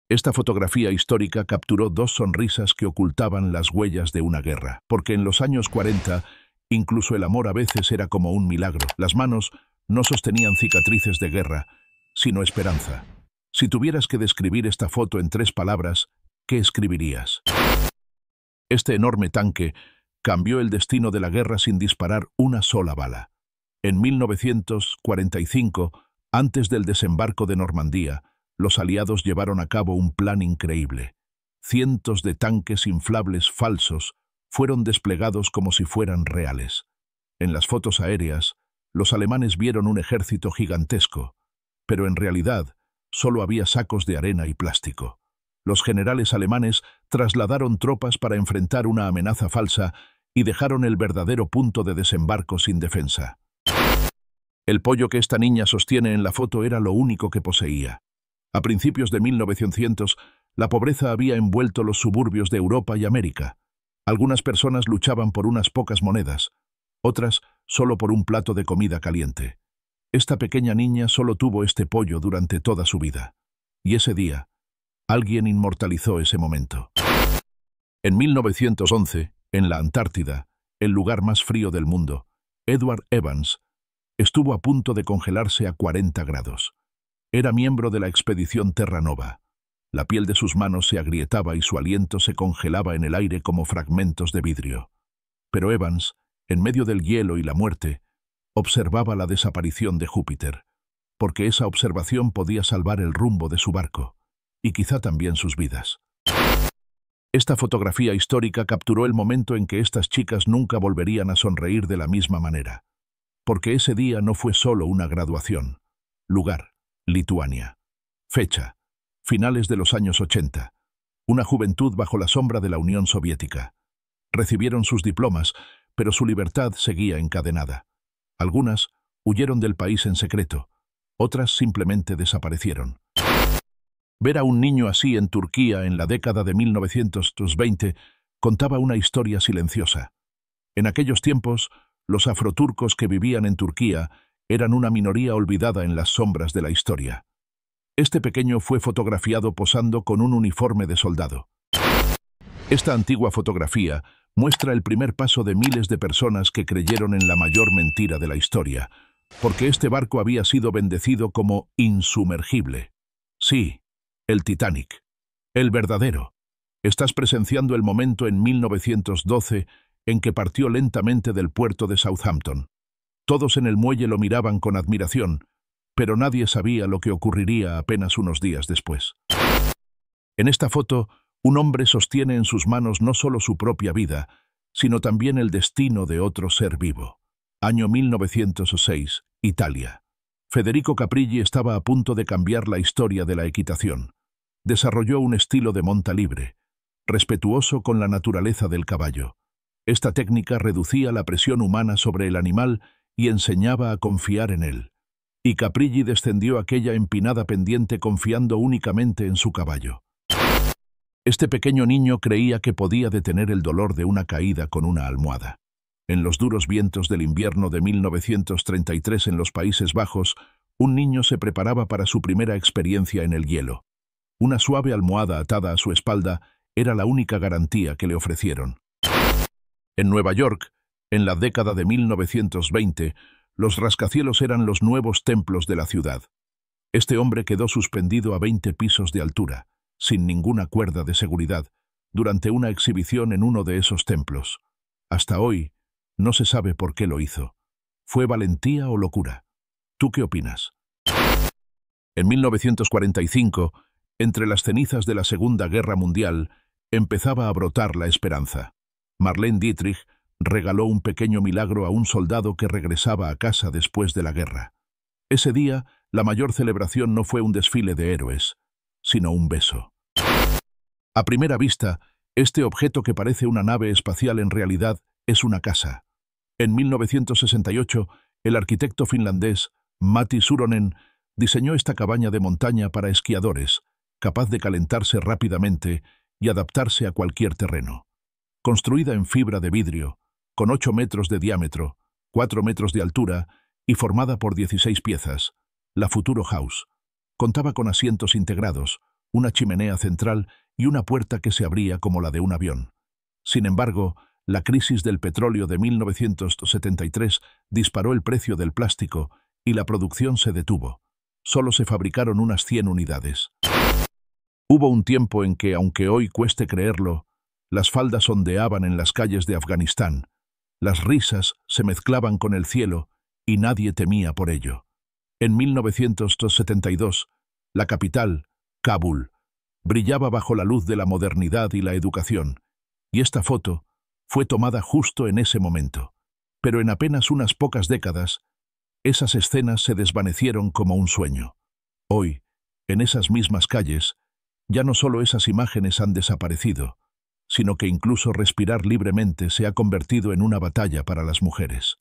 Esta fotografía histórica capturó dos sonrisas que ocultaban las huellas de una guerra, porque en los años 40 incluso el amor a veces era como un milagro. Las manos no sostenían cicatrices de guerra, sino esperanza. Si tuvieras que describir esta foto en 3 palabras, ¿qué escribirías? Este enorme tanque cambió el destino de la guerra sin disparar una sola bala. En 1945, antes del desembarco de Normandía, los aliados llevaron a cabo un plan increíble. Cientos de tanques inflables falsos fueron desplegados como si fueran reales. En las fotos aéreas, los alemanes vieron un ejército gigantesco, pero en realidad solo había sacos de arena y plástico. Los generales alemanes trasladaron tropas para enfrentar una amenaza falsa y dejaron el verdadero punto de desembarco sin defensa. El pollo que esta niña sostiene en la foto era lo único que poseía. A principios de 1900, la pobreza había envuelto los suburbios de Europa y América. Algunas personas luchaban por unas pocas monedas, otras solo por un plato de comida caliente. Esta pequeña niña solo tuvo este pollo durante toda su vida. Y ese día, alguien inmortalizó ese momento. En 1911, en la Antártida, el lugar más frío del mundo, Edward Evans estuvo a punto de congelarse a 40 grados. Era miembro de la expedición Terra Nova. La piel de sus manos se agrietaba y su aliento se congelaba en el aire como fragmentos de vidrio. Pero Evans, en medio del hielo y la muerte, observaba la desaparición de Júpiter, porque esa observación podía salvar el rumbo de su barco, y quizá también sus vidas. Esta fotografía histórica capturó el momento en que estas chicas nunca volverían a sonreír de la misma manera, porque ese día no fue solo una graduación. Lugar: Lituania. Fecha: finales de los años 80. Una juventud bajo la sombra de la Unión Soviética. Recibieron sus diplomas, pero su libertad seguía encadenada. Algunas huyeron del país en secreto, otras simplemente desaparecieron. Ver a un niño así en Turquía en la década de 1920 contaba una historia silenciosa. En aquellos tiempos, los afroturcos que vivían en Turquía eran una minoría olvidada en las sombras de la historia. Este pequeño fue fotografiado posando con un uniforme de soldado. Esta antigua fotografía muestra el primer paso de miles de personas que creyeron en la mayor mentira de la historia, porque este barco había sido bendecido como insumergible. Sí, el Titanic. El verdadero. Estás presenciando el momento en 1912 en que partió lentamente del puerto de Southampton. Todos en el muelle lo miraban con admiración, pero nadie sabía lo que ocurriría apenas unos días después. En esta foto, un hombre sostiene en sus manos no solo su propia vida, sino también el destino de otro ser vivo. Año 1906, Italia. Federico Caprigli estaba a punto de cambiar la historia de la equitación. Desarrolló un estilo de monta libre, respetuoso con la naturaleza del caballo. Esta técnica reducía la presión humana sobre el animal y enseñaba a confiar en él. Y Caprigli descendió aquella empinada pendiente confiando únicamente en su caballo. Este pequeño niño creía que podía detener el dolor de una caída con una almohada. En los duros vientos del invierno de 1933 en los Países Bajos, un niño se preparaba para su primera experiencia en el hielo. Una suave almohada atada a su espalda era la única garantía que le ofrecieron. En Nueva York, en la década de 1920, los rascacielos eran los nuevos templos de la ciudad. Este hombre quedó suspendido a 20 pisos de altura, sin ninguna cuerda de seguridad, durante una exhibición en uno de esos templos. Hasta hoy, no se sabe por qué lo hizo. ¿Fue valentía o locura? ¿Tú qué opinas? En 1945, entre las cenizas de la Segunda Guerra Mundial, empezaba a brotar la esperanza. Marlene Dietrich regaló un pequeño milagro a un soldado que regresaba a casa después de la guerra. Ese día, la mayor celebración no fue un desfile de héroes, sino un beso. A primera vista, este objeto que parece una nave espacial en realidad es una casa. En 1968, el arquitecto finlandés Matti Suronen diseñó esta cabaña de montaña para esquiadores, capaz de calentarse rápidamente y adaptarse a cualquier terreno. Construida en fibra de vidrio, con 8 metros de diámetro, 4 metros de altura y formada por 16 piezas, la Futuro House contaba con asientos integrados, una chimenea central y una puerta que se abría como la de un avión. Sin embargo, la crisis del petróleo de 1973 disparó el precio del plástico y la producción se detuvo. Solo se fabricaron unas 100 unidades. Hubo un tiempo en que, aunque hoy cueste creerlo, las faldas ondeaban en las calles de Afganistán, las risas se mezclaban con el cielo y nadie temía por ello. En 1972, la capital, Kabul, brillaba bajo la luz de la modernidad y la educación, y esta foto fue tomada justo en ese momento. Pero en apenas unas pocas décadas, esas escenas se desvanecieron como un sueño. Hoy, en esas mismas calles, ya no solo esas imágenes han desaparecido, sino que incluso respirar libremente se ha convertido en una batalla para las mujeres.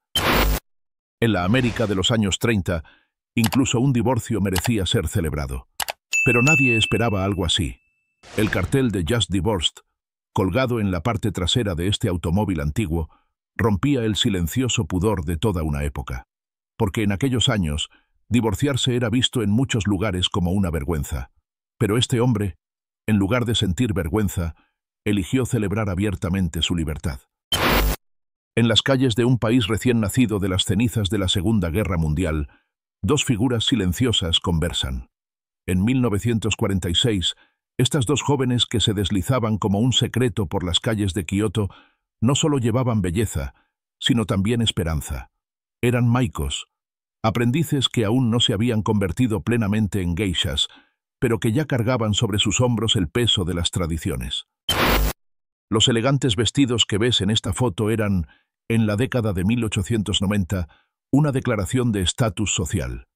En la América de los años 30, incluso un divorcio merecía ser celebrado. Pero nadie esperaba algo así. El cartel de Just Divorced, colgado en la parte trasera de este automóvil antiguo, rompía el silencioso pudor de toda una época. Porque en aquellos años, divorciarse era visto en muchos lugares como una vergüenza. Pero este hombre, en lugar de sentir vergüenza, eligió celebrar abiertamente su libertad. En las calles de un país recién nacido de las cenizas de la Segunda Guerra Mundial, dos figuras silenciosas conversan. En 1946, estas dos jóvenes que se deslizaban como un secreto por las calles de Kioto no solo llevaban belleza, sino también esperanza. Eran maikos, aprendices que aún no se habían convertido plenamente en geishas, pero que ya cargaban sobre sus hombros el peso de las tradiciones. Los elegantes vestidos que ves en esta foto eran, en la década de 1890, una declaración de estatus social.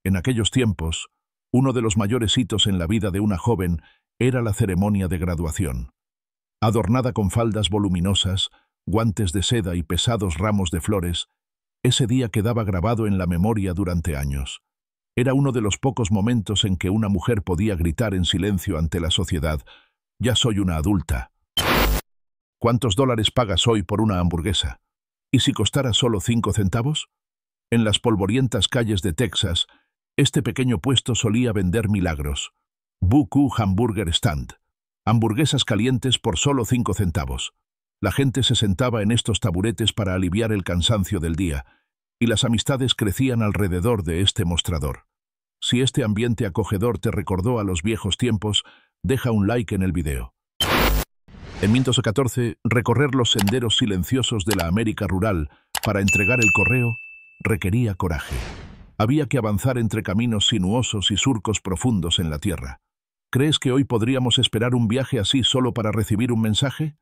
En aquellos tiempos, uno de los mayores hitos en la vida de una joven era la ceremonia de graduación. Adornada con faldas voluminosas, guantes de seda y pesados ramos de flores, ese día quedaba grabado en la memoria durante años. Era uno de los pocos momentos en que una mujer podía gritar en silencio ante la sociedad: «Ya soy una adulta». ¿Cuántos dólares pagas hoy por una hamburguesa? ¿Y si costara solo 5 centavos? En las polvorientas calles de Texas, este pequeño puesto solía vender milagros. Buku Hamburger Stand. Hamburguesas calientes por solo 5 centavos. La gente se sentaba en estos taburetes para aliviar el cansancio del día, y las amistades crecían alrededor de este mostrador. Si este ambiente acogedor te recordó a los viejos tiempos, deja un like en el video. En 1914, recorrer los senderos silenciosos de la América rural para entregar el correo requería coraje. Había que avanzar entre caminos sinuosos y surcos profundos en la tierra. ¿Crees que hoy podríamos esperar un viaje así solo para recibir un mensaje?